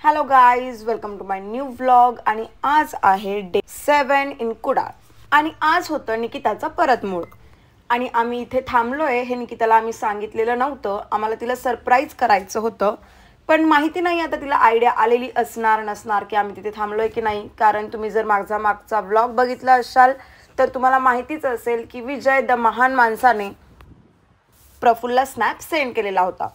Hello guys, welcome to my new vlog. आणि आज आहे डे 7 इन कुडाळ आणि आज होतं निकिताचा परत मूड. आणि आम्ही इथे थांबलोय हे निकिताला आम्ही सांगितलेलं नव्हतं. आम्हाला तिला सरप्राईज करायचं होतं, पण माहिती नाही आता तिला आयडिया आलेली असणार नसणार की आम्ही तिथे थांबलोय की नाही. कारण तुम्ही जर मागचा व्लॉग बघितला असाल तर तुम्हाला माहितीच असेल की विजय द महान माणसाने प्रफुल्लला स्नॅप सेंड केलेला होता.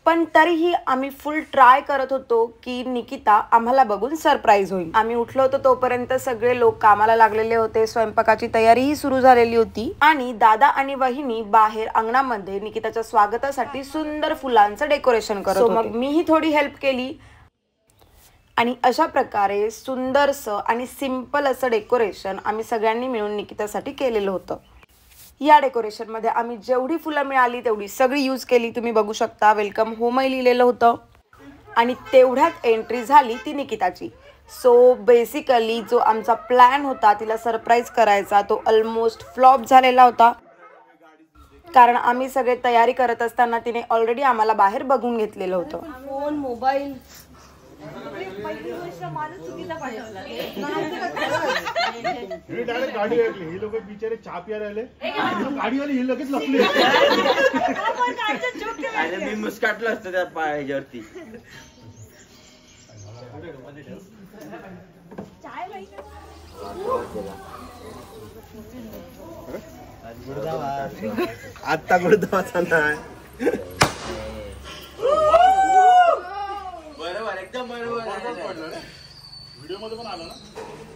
पण तरीही आम्ही फुल ट्राय करत होतो की निकिता आम्हाला बघून सरप्राईज होईल. आम्ही उठलो होतो तोपर्यंत सगळे लोक कामाला लागलेले होते. स्वयंपाकाची तयारीही सुरू झालेली होती आणि दादा आणि वहिनी बाहेर अंगणामध्ये निकिताच्या स्वागतासाठी सुंदर फुलांचं डेकोरेशन करत होते. मग मीही थोडी हेल्प केली आणि अशा प्रकारे सुंदरसं आणि सिंपल असं डेकोरेशन आम्ही सगळ्यांनी मिळून निकितासाठी केलेलं होतं. या डेकोरेशन मध्ये आम्ही जेवढी फुलं मिळाली तेवढी सगळी यूज केली. तुम्ही बघू शकता वेलकम होम लिहिलेलं होतं आणि तेवढ्यात एंट्री झाली ती निकिताची. सो बेसिकली जो आमचा प्लॅन होता तिला सरप्राईज करायचा तो ऑलमोस्ट फ्लॉप झालेला होता. कारण आम्ही सगळे तयारी करत असताना तिने ऑलरेडी आम्हाला बाहेर बघून घेतलेलं होतं. फोन मोबाईल गाडी हे लोक बिचारे चहा पिया राहिले गाडीवाले हे लगेच लपले. मी मुस्काटलं असतं त्या पायावरती. आता गुरुदावाचा नाही. बरोबर, एकदम बरोबर. व्हिडिओ मध्ये पण आला ना.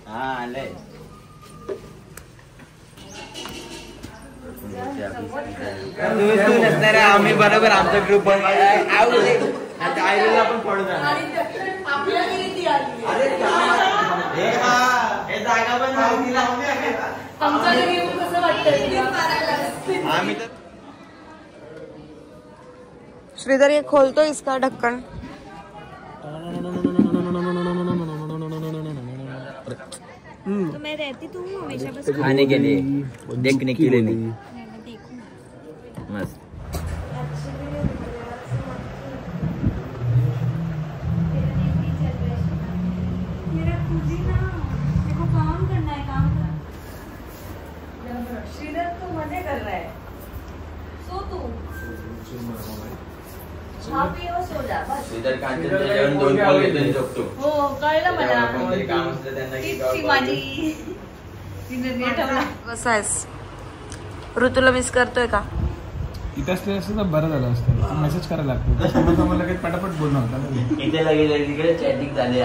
हा, आलंय. आम्ही बरोबर आमचा ग्रुप पण पडू जाणार. आम्ही तर श्रीधर ये खोलतो इसका ढक्कन. तो मैं रहती तो हूँ हमेशा बस खाने के लिए, देखने के लिए नहीं. मस्त. मेरा खुद ही ना देखो काम करना है, काम कर. श्रीधर तो मजे कर रहा है. सो तू खा पी और सो जा बस. इधर कांचनचं जेवण 2 कॉल घेऊन झोपतो. हो कळलं मला. कोणतरी काम असलं त्यांना की ती माझी श्रीधर ठेवला. कसं आहेस? ऋतूला मिस करतोय का? इथं असतं तर बरं झालं असतं. मेसेज करायला लागतो. मला काही पटापट बोलणं होतं. इथे लगेच तिकडे चॅटिंग झाली.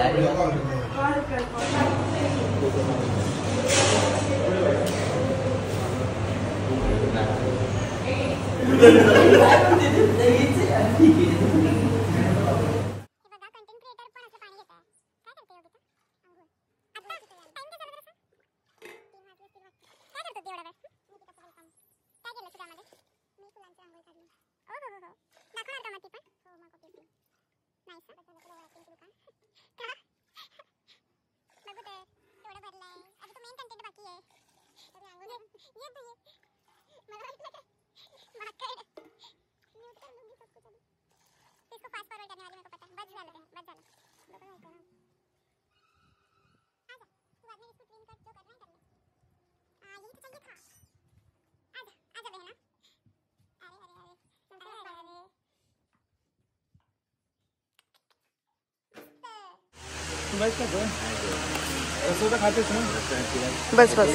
बस बस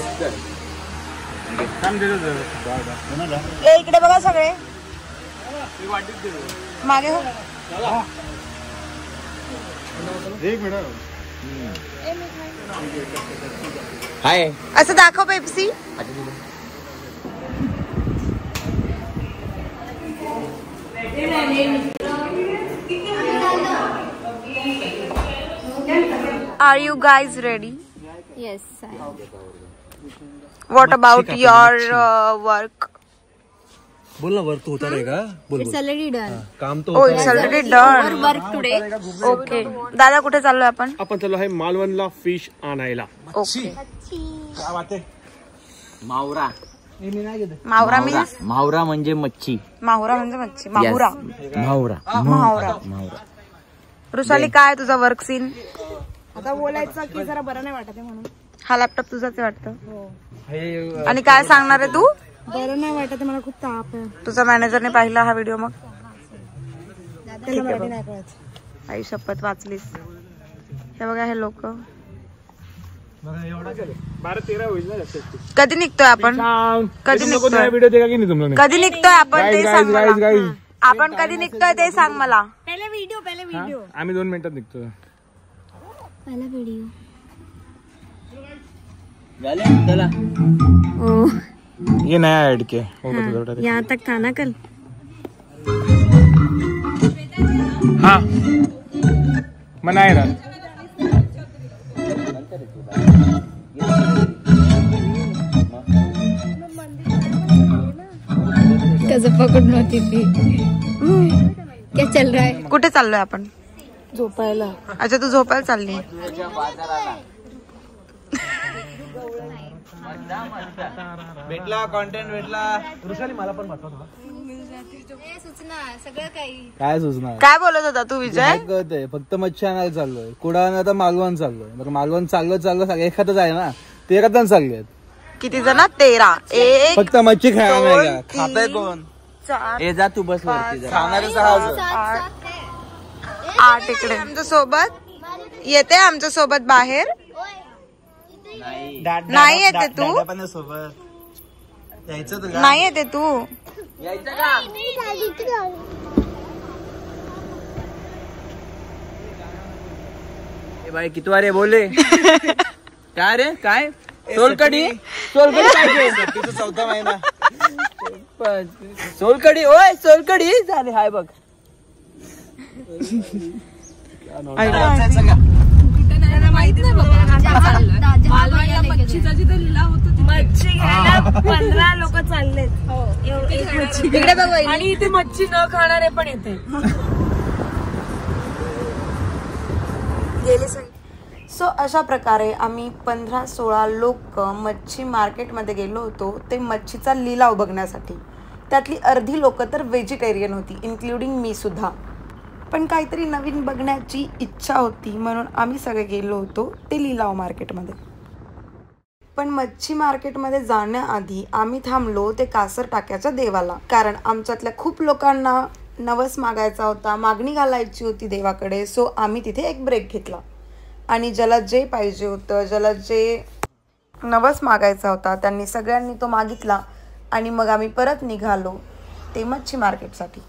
ए इकडे बघा सगळे मागे हो. एक मिनिट. हाय असं दाखव Pepsi. Are you guys ready? Yes, I am. What about your work? बोल ना. वर्क तो होता रहेगा. बोल. It's already done. काम तो Oh, it's already done. Our work today. Okay. दादा कुठे चाललोय आपण? आपण चाललो आहे मालवणला फिश आणायला. ओके. काय बात आहे. मावरा. मावरा मीन्स मावरा म्हणजे मच्छी. माहुरा म्हणजे मच्छी. माहुरा. मावरा. माहुरा. मावरा. वृषाली काय तुझा वर्क सीन? आता बोलायचं की जरा बरं नाही वाटत आहे म्हणून. हा लॅपटॉप तुझाच आहे वाटतं. हो. आणि काय सांगणार आहे तू? बरं नाही वाटत आहे, मला खूप ताप आहे. तुझा मॅनेजरने पाहिला हा व्हिडिओ मग? त्याला मराठी नाही कळत. आई शपथ वाचलीस. हे बघा हे लोक. 12-13 होईल ना जास्त. कधी निघतोय आपण? कधी निघतोय? व्हिडिओ देखा की नाही तुमने? कधी निघतोय आपण ते सांग मला. गाइस आपण कधी निघतोय ते सांग मला. पहिले व्हिडिओ. आम्ही 2 मिनिटात निघतो. पहिला व्हिडिओ. चला ये नया ऐड के यहाँ तक था ना कल. हाँ मनाए ना. कसं पकडून होती ती. क्या चल रहा है? कुठे चाललोय आपण? झोपायला. अच्छा तू झोपायला चालली. भेटला कंटेंट भेटला. काय सुचणार? काय बोलत होता तू विजय? कळतंय फक्त मच्छी आणायला चाललोय. कुडाळ आता मालवण चाललोय. मालवण चाललं सगळे एखादंच आहे ना. ते एखादं चालले. किती जण? 13. एक फक्त मच्छी खायला नाही का? खाताय कोण? 4 ए जा तू बस वरती जा. खाणारे 6 जण. 8 इकडे आमच्या सोबत येते. आमच्या सोबत बाहेर नाही येते तू. नाही येते तू. यायचं का? ए भाई किती वारे बोले. काय रे काय? सोलकडी पाहिजे. 4था महिना. सोलकडी ओय सोलकडी झाली. हाय बघ. मच्छी घ्यायला 15 लोक चाललेत. इकडे बघ. आणि इथे मच्छी न खाणारे पण येते. सो अशा प्रकारे आम्ही 15-16 लोक मच्छी मार्केटमध्ये गेलो होतो. ते मच्छीचा लिलाव बघण्यासाठी. त्यातली अर्धी लोक तर व्हेजिटेरियन होती, इन्क्लुडिंग मी सुद्धा. पण काहीतरी नवीन बघण्याची इच्छा होती म्हणून आम्ही सगळे गेलो होतो ते लिलाव मार्केटमध्ये. पण मच्छी मार्केटमध्ये जाण्याआधी आम्ही थांबलो ते कासर टाक्याच्या देवाला. कारण आमच्यातल्या खूप लोकांना नवस मागायचा होता, मागणी घालायची होती देवाकडे. सो आम्ही तिथे एक ब्रेक घेतला आणि ज्याला जे पाहिजे होतं, ज्याला जे नवस मागायचा होता त्यांनी सगळ्यांनी तो मागितला. आणि मग आम्ही परत निघालो ते मच्छी मार्केटसाठी.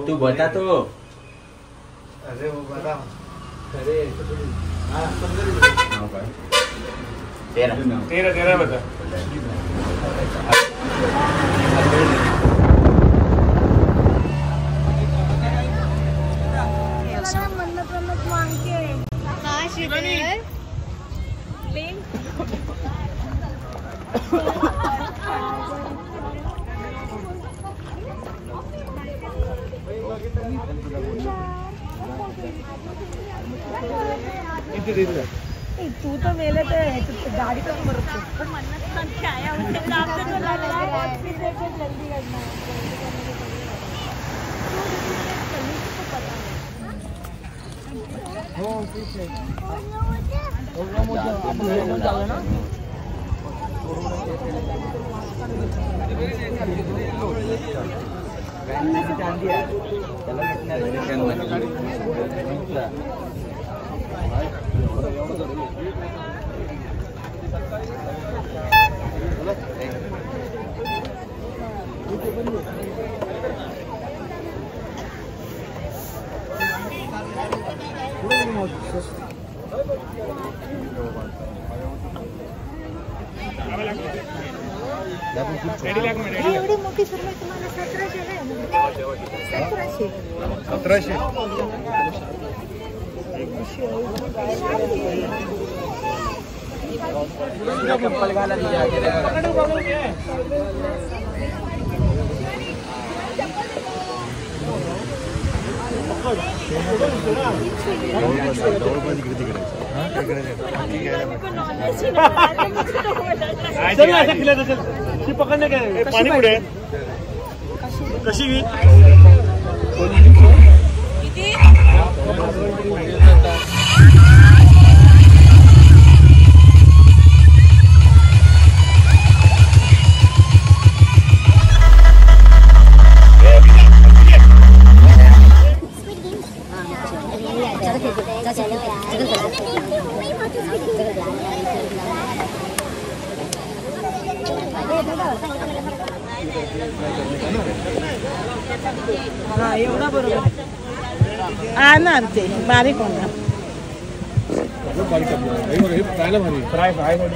तू बता तो. अरे वो बता. तेरा बता. मन्नत मांगते. हाँ श्रीधर. तू तो मेले तो गाड़ी तो मरतो. मन्नत आया उनके काम से तो लग रहा है जल्दी करना हो ठीक आहे. आपण जाऊया ना. एवढी मोठी सुरुवात तुम्हाला 1700 आहे. 1700. चप्पल घाला. चल मच्छी पकडणे काय पाणी पुढे कशी एवढा बरोबर आणणार ते बारीक होणार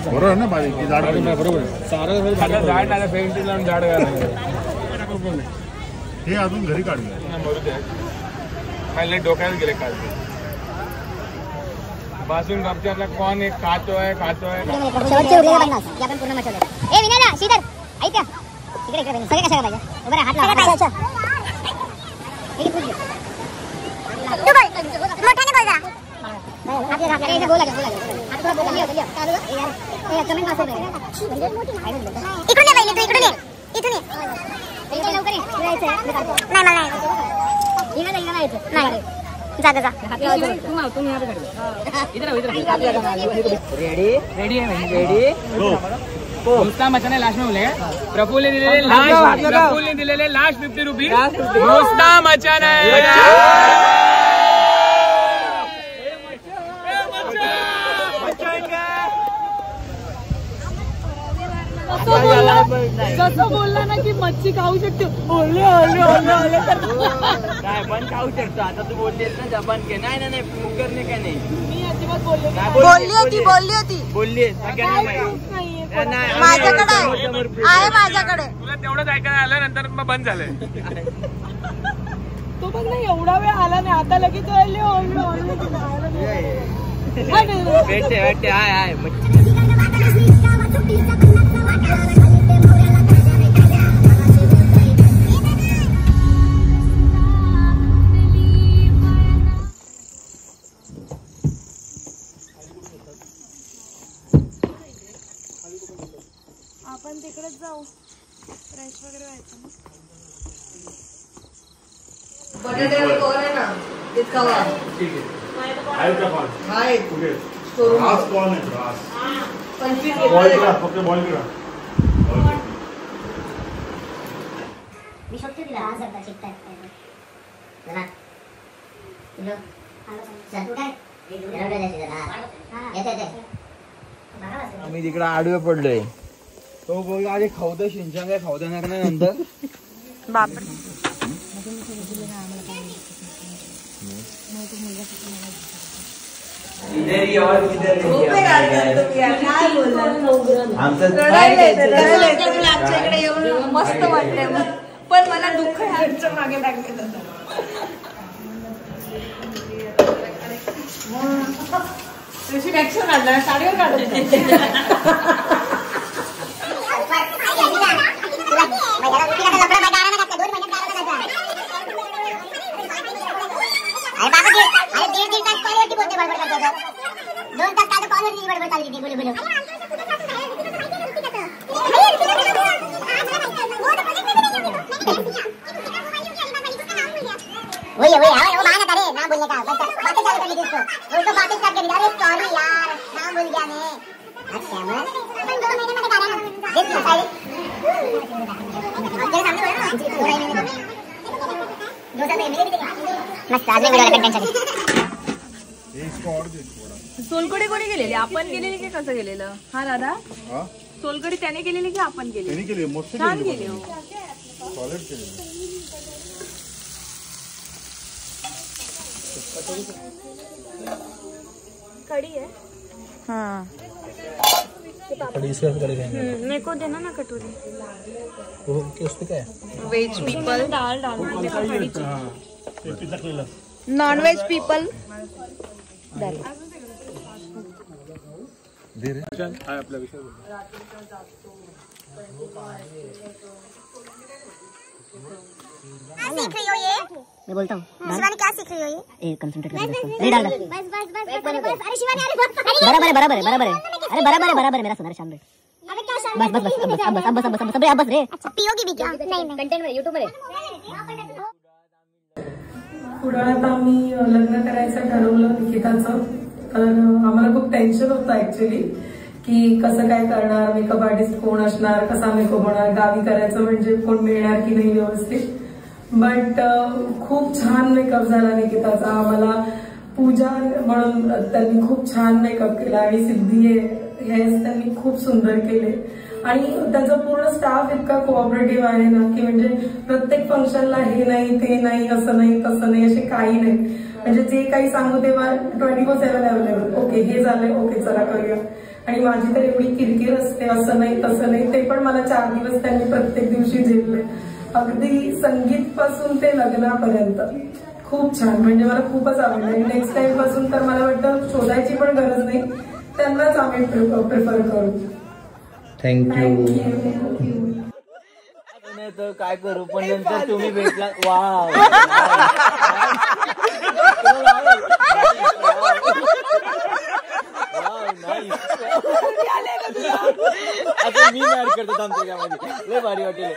बरोबर ना बारीक बरोबर हे अजून घरी काढूया डोक्यात गेले काल बाजून रपच्यातला कोण एक खातोय मचाने लास्ट में बोले प्रफुल्ल ने दिलेले लास्ट 50 रुपीज मुस्ता मचाना जसं बोलला ना की मच्छी खाऊ शकते ओले ओले ओले ओले काय पण खाऊ शकतो आता तू बोलतेस ना जपान के नाही नाही करणे काय नाही मी अजिबात बोलले बोलली माझ्याकडे आहे माझ्याकडे तुला तेवढंच ऐकायला आलं नंतर मग बंद झालंय तो बघ ना एवढा वेळ आला नाही आता लगेच ओले ओले ओले भेटते हाय आपण तिकडेच जाऊ फ्रेश वगैरे व्हायचं ना बटाट्यावर कॉल आहे ना तितका वा ठीक आहे कुठे रास कॉल आहे रास 25 बॉईल करा फक्त बॉईल करा मी शक्य दिला आज एकदा शिकताय चला किलो सर तू काय एवढं द्यायचं जरा येते आम्ही तिकडे आडवे पडलोय तो बोल आधी खाऊदा शिंचान काय खाऊ देणार नाही नंतर बापरे मस्त वाटतंय पण मला दुःख ह्यांच्या मागे लागलेलं तशी ऍक्शन काढला साडीवर काढत वही वो माना करे ना बोलने का बातें चालू कर ली उसको उसको बातें स्टार्ट कर दी अरे सॉरी यार नाम भूल गया मैं अच्छा मैं 2 महीने में बता रहा हूं देख लो साइड तेरे सामने बोल रहा हूं 2 साल में मेरे भी देखा मस्त आज में वाला कंटेंट चले इसको और दे थोड़ा सोलकडी कोणी गेलेली आपण गेलेली की कसं गेलेलं हा दादा हां सोलकडी त्याने केलेली की आपण केलेली त्यांनी केली मस्त छान केली हो सॉलिड केली कड़ी है हाँ मेरे को देना ना कटोरी उसमें क्या है वेज पीपल दाल डालना ते पिचकलेलं नॉन वेज पीपल आपला विषय सीख रही हो ये मैं बोलता हूँ शिवानी क्या सीख रही हो ये कंसंट्रेट कर नहीं डाल बस अरे शिवानी अरे बराबर है अरे बराबर है मेरा सुनार शाम अबे क्या कंटेंट मध्ये युट्यूब मध्ये कुडाळात आम्ही लग्न करायचं ठरवलं निकिताचं. तर आम्हाला खूप टेन्शन होतं ऍक्च्युली की कसं काय करणार, मेकअप आर्टिस्ट कोण असणार, कसा मेकअप होणार, गावी करायचं म्हणजे कोण मिळणार की नाही व्यवस्थित. बट खूप छान मेकअप झाला निकिताचा. आम्हाला पूजा म्हणून त्यांनी खूप छान मेकअप केला आणि सिद्धी हेअर्स त्यांनी खूप सुंदर केले. आणि त्यांचा पूर्ण स्टाफ इतका कोऑपरेटिव्ह आहे ना की म्हणजे प्रत्येक फंक्शनला हे नाही ते नाही असं नाही तसं नाही असे काही नाही. म्हणजे जे काही सांगू तेव्हा 24/7 अवेलेबल. ओके हे झालंय, ओके चला करूया. आणि माझी तर एवढी किरकिर असते, असं नाही तसं नाही, ते पण मला 4 दिवस त्यांनी प्रत्येक दिवशी झेपले. अगदी संगीत पासून ते लग्नापर्यंत खूप छान. म्हणजे मला खूपच आवडलं. आणि नेक्स्ट टाइम पासून तर मला वाटतं शोधायची पण गरज नाही, त्यांनाच आम्ही प्रिफर करू. थँक्यू. तर काय करू पण नंतर तुम्ही भेटला. वाव आता मी मॅड करतो आमच्या गावामध्ये. लय भारी वाटेल.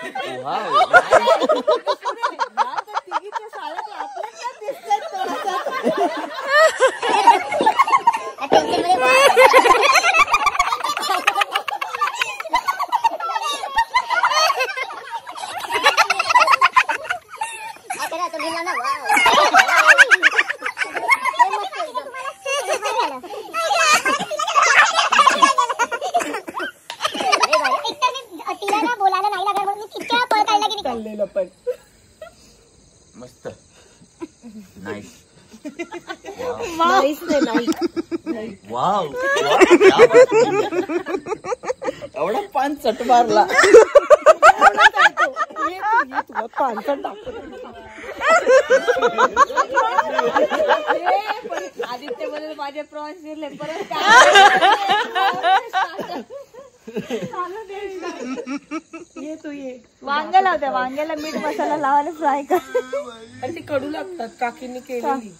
मस्त. नाईस. वाव एवढा पान चट मारला. आदित्य बोलले माझे प्रॉन्स दिले परत ये तू ये. वांग लावते, वांग्याला मीठ मसाला लावायला फ्राय कर. आणि ती कडू लागतात काकींनी केलेली.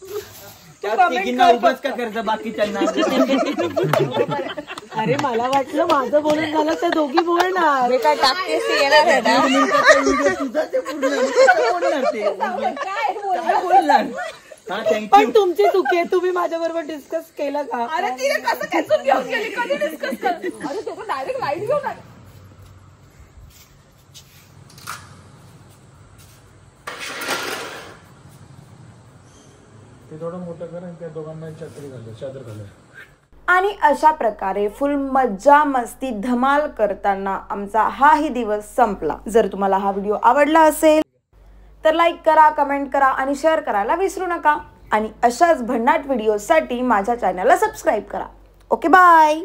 उगाच का करता बाकीच्यांना. अरे मला वाटलं माझं बोलून झालं तर दोघी बोलणार. हे काय टाकतेस ते येणार आहे बोलणार. पण तुमची चुकी आहे. तुम्ही माझ्या बरोबर डिस्कस केलं का? अरे तिने कसं खेचून घेऊन गेली, कधी डिस्कस कर. अरे तो डायरेक्ट लाईट घेऊन आला. ते थोडं मोठं कर आणि त्या दोघांना चादर घालूया. आणि अशा प्रकारे फुल मज्जा मस्ती धमाल करताना आमचा हाही दिवस संपला. जर तुम्हाला हा व्हिडिओ आवडला असेल तर लाईक करा, कमेंट करा आणि शेअर करायला विसरू नका. आणि अशाच भन्नाट व्हिडिओसाठी माझ्या चॅनलला सबस्क्राईब करा. Okay bye.